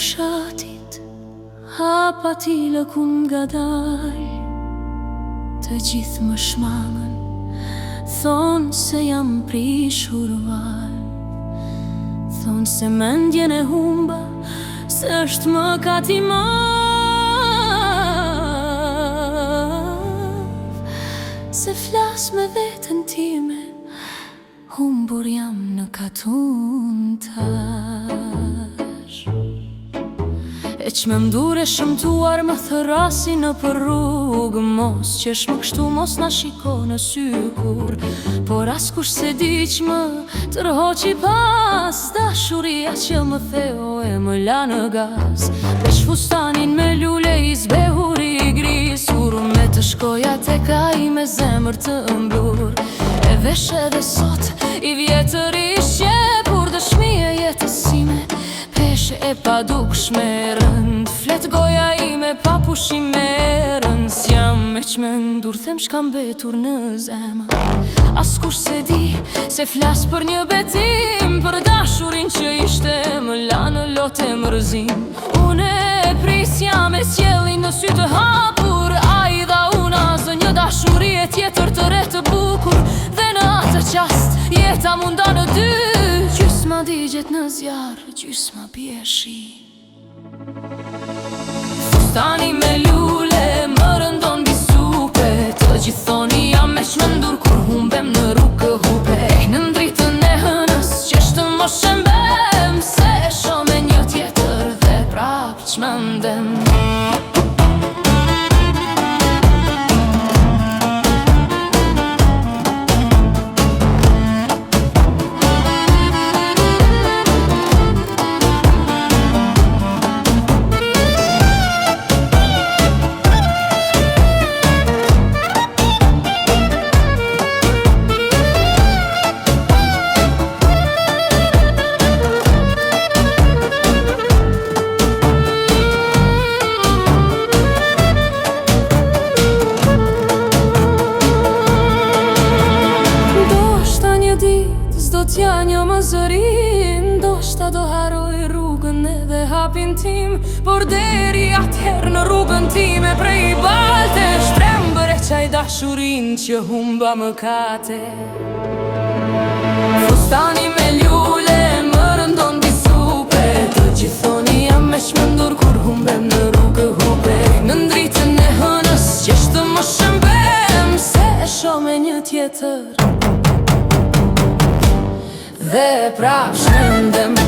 fshatit, hapa ti lëkum nga dal. Të gjithë më shmangën, thonë se jam prishur val. Thonë se mendjen e humba, se është më kati mav. Se flas me vetën time, humbur jam në katun tash. E që me mdure shëmtuar më thërasi në për rrugë. Mos qesh më kështu, mos na shiko në sykur. Por askush se di që më tërhoqi pas dashuria që më theo e më la në gaz. Veç fustanin me lule i zbehur i grisur, me të shkoja te ka i me zemër të mblur. E vesh edhe sot i vjetër i shqepur, dëshmi e jetësime, peshe e padukshme rënd. Flet goja ime pa pushime rënd. S'jam me që me ndur, them shkam betur në zemër. Askush se di se flas për një betim, për dashurin që ishte më la në lote mërzim. Unë e prisja me sjellin në sy të hapur, a i dha una zë një dashurie tjetër të re të bukur. Dhe në atë qast jeta munda në dy, gjysma digjet në zjarë, gjysma pjeshi. Fustani me lule më rëndon bisupe, të gjithoni jam me shmëndur kur humbem në rrugë hupe. Në ndritën e hënës qeshtë më shembem, se e shoh me një tjetër dhe prap qmëndem. T'ja një më zërin, ndoshta do haroj rrugën edhe hapin tim. Por deri atëher në rrugën time prej balte, shtrembër e qaj dashurin që humba më kate. Fustani me lule më rëndon bisupe, të gjithoni jam me shmëndur kur humbem në rrugë hupe. Në ndritën e hënës qeshtë më shëmbem, se e shoh me një tjetër dhe prap shmëndem.